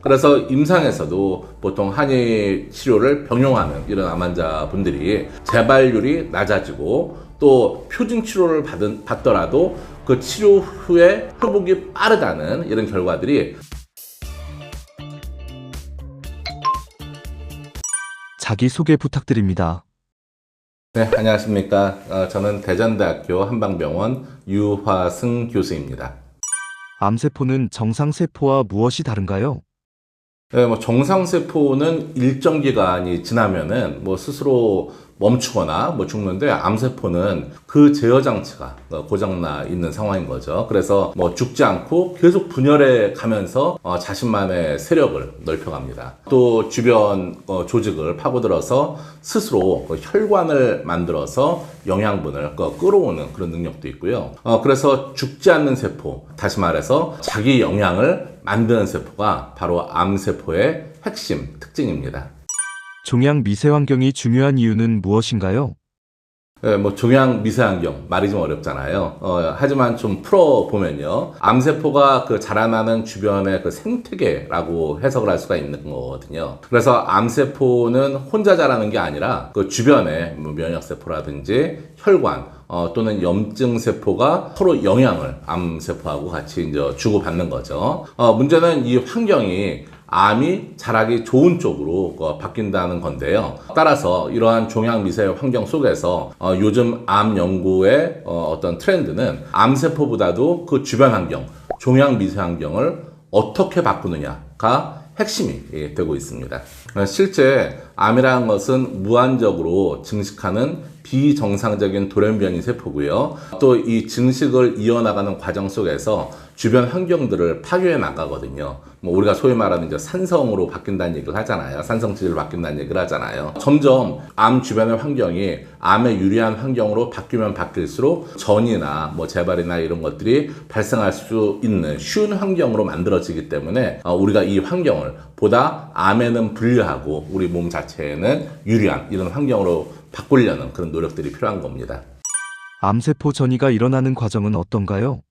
그래서 임상에서도 보통 한의 치료를 병용하는 이런 암 환자분들이 재발률이 낮아지고 또 표준 치료를 받더라도 그 치료 후에 회복이 빠르다는 이런 결과들이. 자기소개 부탁드립니다. 네, 안녕하십니까. 저는 대전대학교 한방병원 유화승 교수입니다. 암세포는 정상세포와 무엇이 다른가요? 네, 정상세포는 일정 기간이 지나면은 스스로 멈추거나 죽는데, 암세포는 그 제어 장치가 고장나 있는 상황인 거죠. 그래서 죽지 않고 계속 분열해 가면서 자신만의 세력을 넓혀갑니다. 또 주변 조직을 파고들어서 스스로 혈관을 만들어서 영양분을 끌어오는 그런 능력도 있고요. 그래서 죽지 않는 세포, 다시 말해서 자기 영양을 만드는 세포가 바로 암세포의 핵심 특징입니다. 종양 미세환경이 중요한 이유는 무엇인가요? 네, 종양 미세환경 말이 좀 어렵잖아요. 하지만 좀 풀어보면요, 암세포가 자라나는 주변의 생태계라고 해석을 할 수가 있는 거거든요. 그래서 암세포는 혼자 자라는 게 아니라 주변의 면역세포라든지 혈관 또는 염증세포가 서로 영향을 암세포하고 같이 이제 주고받는 거죠. 문제는 이 환경이 암이 자라기 좋은 쪽으로 바뀐다는 건데요. 따라서 이러한 종양 미세 환경 속에서 요즘 암 연구의 어떤 트렌드는 암세포보다도 그 주변 환경, 종양 미세 환경을 어떻게 바꾸느냐가 핵심이 되고 있습니다. 실제 암이라는 것은 무한적으로 증식하는 비정상적인 돌연변이 세포고요. 또 이 증식을 이어나가는 과정 속에서 주변 환경들을 파괴해 나가거든요. 우리가 소위 말하는 이제 산성으로 바뀐다는 얘기를 하잖아요. 산성체제로 바뀐다는 얘기를 하잖아요. 점점 암 주변의 환경이 암에 유리한 환경으로 바뀌면 바뀔수록 전이나 재발이나 이런 것들이 발생할 수 있는 쉬운 환경으로 만들어지기 때문에 우리가 이 환경을 보다 암에는 불리하고 우리 몸 자체에는 유리한 이런 환경으로 바꾸려는 그런 노력들이 필요한 겁니다. 암세포 전이가 일어나는 과정은 어떤가요?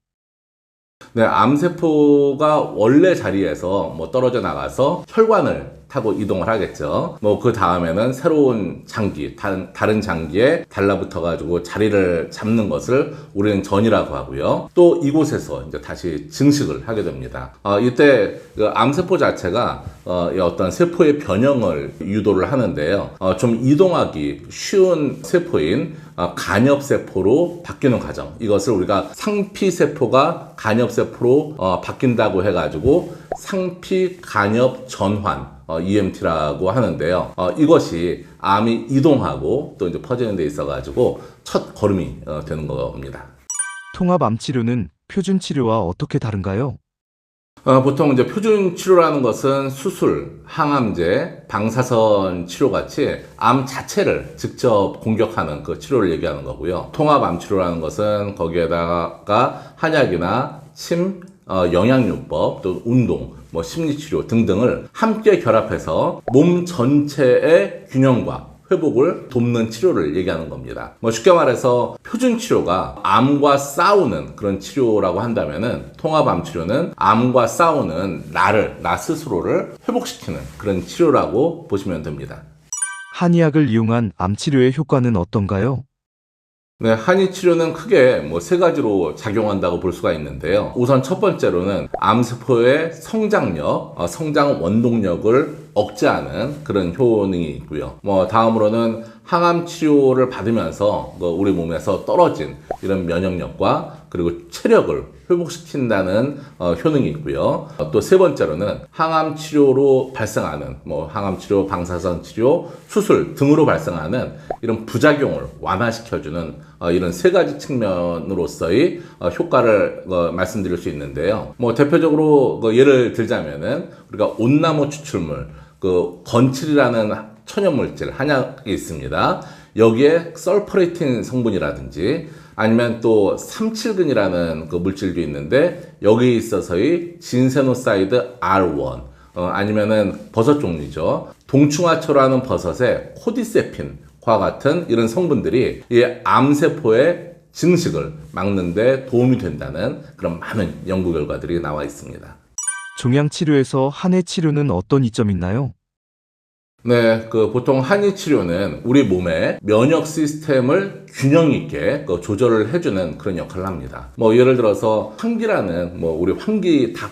네, 암세포가 원래 자리에서 떨어져 나가서 혈관을 타고 이동을 하겠죠. 그 다음에는 새로운 장기, 다른 장기에 달라붙어가지고 자리를 잡는 것을 우리는 전이라고 하고요. 또 이곳에서 이제 다시 증식을 하게 됩니다. 이때 암세포 자체가 어떤 세포의 변형을 유도를 하는데요. 좀 이동하기 쉬운 세포인 간엽세포로 바뀌는 과정, 이것을 우리가 상피세포가 간엽세포로 바뀐다고 해가지고 상피 간엽 전환 EMT라고 하는데요. 이것이 암이 이동하고 또 이제 퍼지는 데 있어가지고 첫 걸음이 되는 겁니다. 통합암 치료는 표준 치료와 어떻게 다른가요? 보통 이제 표준 치료라는 것은 수술, 항암제, 방사선 치료 같이 암 자체를 직접 공격하는 그 치료를 얘기하는 거고요. 통합암 치료라는 것은 거기에다가 한약이나 침, 영양요법, 또 운동, 심리치료 등등을 함께 결합해서 몸 전체의 균형과 회복을 돕는 치료를 얘기하는 겁니다. 쉽게 말해서 표준 치료가 암과 싸우는 그런 치료라고 한다면은 통합암 치료는 암과 싸우는 나 스스로를 회복시키는 그런 치료라고 보시면 됩니다. 한의학을 이용한 암 치료의 효과는 어떤가요? 네, 한의 치료는 크게 세 가지로 작용한다고 볼 수가 있는데요. 우선 첫 번째로는 암세포의 성장력, 성장 원동력을 억제하는 그런 효능이 있고요. 다음으로는 항암 치료를 받으면서 우리 몸에서 떨어진 이런 면역력과 그리고 체력을 회복시킨다는 효능이 있고요. 또 세 번째로는 항암 치료로 발생하는 항암 치료, 방사선 치료, 수술 등으로 발생하는 이런 부작용을 완화시켜주는 이런 세 가지 측면으로서의 효과를 말씀드릴 수 있는데요. 대표적으로 예를 들자면은 우리가 온나무 추출물, 건칠이라는 천연물질 한약이 있습니다. 여기에 설퍼레틴 성분이라든지 아니면 또 삼칠근이라는 물질도 있는데 여기에 있어서의 진세노사이드 R1, 아니면은 버섯 종류죠. 동충하초라는 버섯의 코디세핀과 같은 이런 성분들이 이 암세포의 증식을 막는 데 도움이 된다는 그런 많은 연구 결과들이 나와 있습니다. 종양 치료에서 한해 치료는 어떤 이점이 있나요? 네, 보통 한의 치료는 우리 몸의 면역 시스템을 균형 있게 조절을 해주는 그런 역할을 합니다. 뭐 예를 들어서 환기라는 우리 환기 닭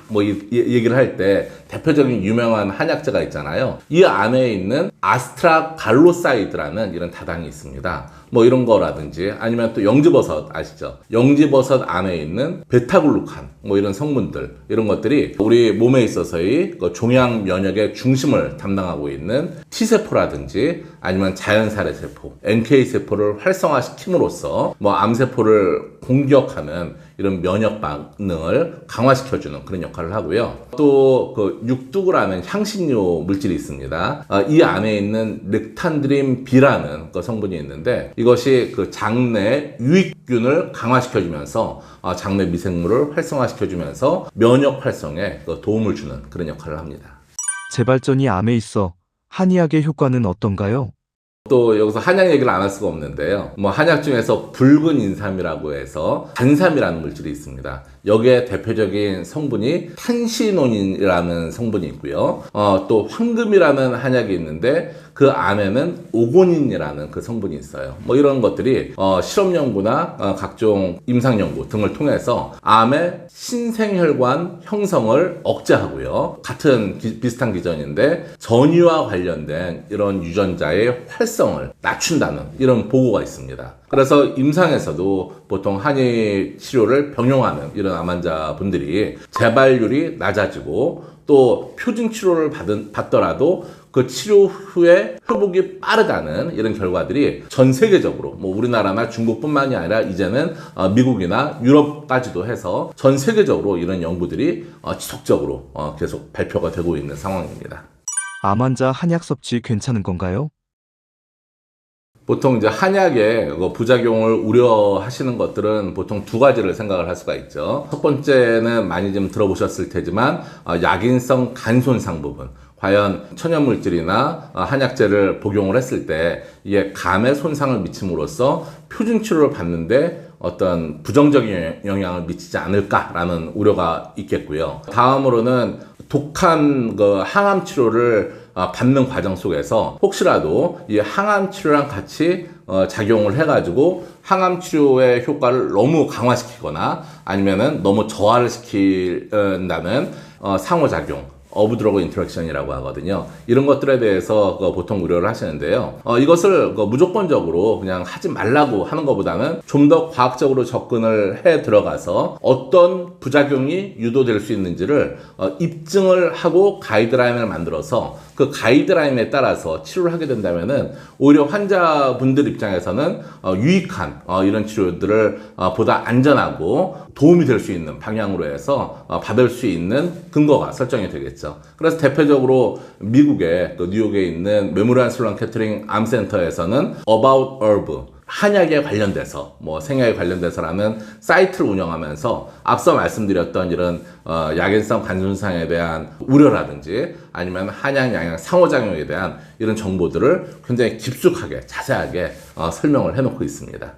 얘기를 할 때 대표적인 유명한 한약재가 있잖아요. 이 안에 있는 아스트라갈로사이드라는 이런 다당이 있습니다. 뭐 이런 거라든지 아니면 또 영지버섯 아시죠? 영지버섯 안에 있는 베타글루칸 이런 성분들 이런 것들이 우리 몸에 있어서의 종양 면역의 중심을 담당하고 있는 T세포라든지 아니면 자연살해세포, NK세포를 활성화시킴으로써 암세포를 공격하는 이런 면역 반응을 강화시켜주는 그런 역할을 하고요. 또 육두구라는 향신료 물질이 있습니다. 이 안에 있는 렉탄드린 B라는 성분이 있는데 이것이 장내 유익균을 강화시켜주면서 장내 미생물을 활성화시켜주면서 면역 활성에 도움을 주는 그런 역할을 합니다. 재발전이 암에 있어 한의학의 효과는 어떤가요? 또 여기서 한약 얘기를 안 할 수가 없는데요. 한약 중에서 붉은 인삼이라고 해서 단삼이라는 물질이 있습니다. 여기에 대표적인 성분이 탄시노닌이라는 성분이 있고요. 또 황금이라는 한약이 있는데 그 안에는 오고닌이라는 그 성분이 있어요. 이런 것들이 실험 연구나 각종 임상 연구 등을 통해서 암의 신생혈관 형성을 억제하고요. 같은 비슷한 기전인데 전이와 관련된 이런 유전자의 활성을 낮춘다는 이런 보고가 있습니다. 그래서 임상에서도 보통 한의 치료를 병용하는 이런 암 환자분들이 재발률이 낮아지고 또 표준 치료를 받더라도 그 치료 후에 회복이 빠르다는 이런 결과들이 전 세계적으로 우리나라나 중국뿐만이 아니라 이제는 미국이나 유럽까지도 해서 전 세계적으로 이런 연구들이 지속적으로 계속 발표가 되고 있는 상황입니다. 암 환자 한약 섭취 괜찮은 건가요? 보통 이제 한약의 부작용을 우려하시는 것들은 보통 두 가지를 생각을 할 수가 있죠. 첫 번째는 많이 좀 들어보셨을 테지만 약인성 간 손상 부분. 과연 천연물질이나 한약재를 복용을 했을 때 이게 간에 손상을 미침으로써 표준 치료를 받는데 어떤 부정적인 영향을 미치지 않을까라는 우려가 있겠고요. 다음으로는 독한 항암 치료를 받는 과정 속에서 혹시라도 이 항암 치료랑 같이 작용을 해가지고 항암 치료의 효과를 너무 강화시키거나 아니면은 너무 저하를 시킨다는 상호작용, 어브드러그 인터랙션이라고 하거든요. 이런 것들에 대해서 보통 우려를 하시는데요. 이것을 무조건적으로 그냥 하지 말라고 하는 것보다는 좀 더 과학적으로 접근을 해 들어가서 어떤 부작용이 유도될 수 있는지를 입증을 하고 가이드라인을 만들어서 그 가이드라인에 따라서 치료를 하게 된다면은 오히려 환자분들 입장에서는 유익한 이런 치료들을 보다 안전하고 도움이 될 수 있는 방향으로 해서 받을 수 있는 근거가 설정이 되겠죠. 그래서 대표적으로 미국의 뉴욕에 있는 메모리얼 슬론 캐터링 암센터에서는 About Herb 한약에 관련돼서 생약에 관련돼서라는 사이트를 운영하면서 앞서 말씀드렸던 이런 약인성 간손상에 대한 우려라든지 아니면 한약 양약 상호작용에 대한 이런 정보들을 굉장히 깊숙하게 자세하게 설명을 해놓고 있습니다.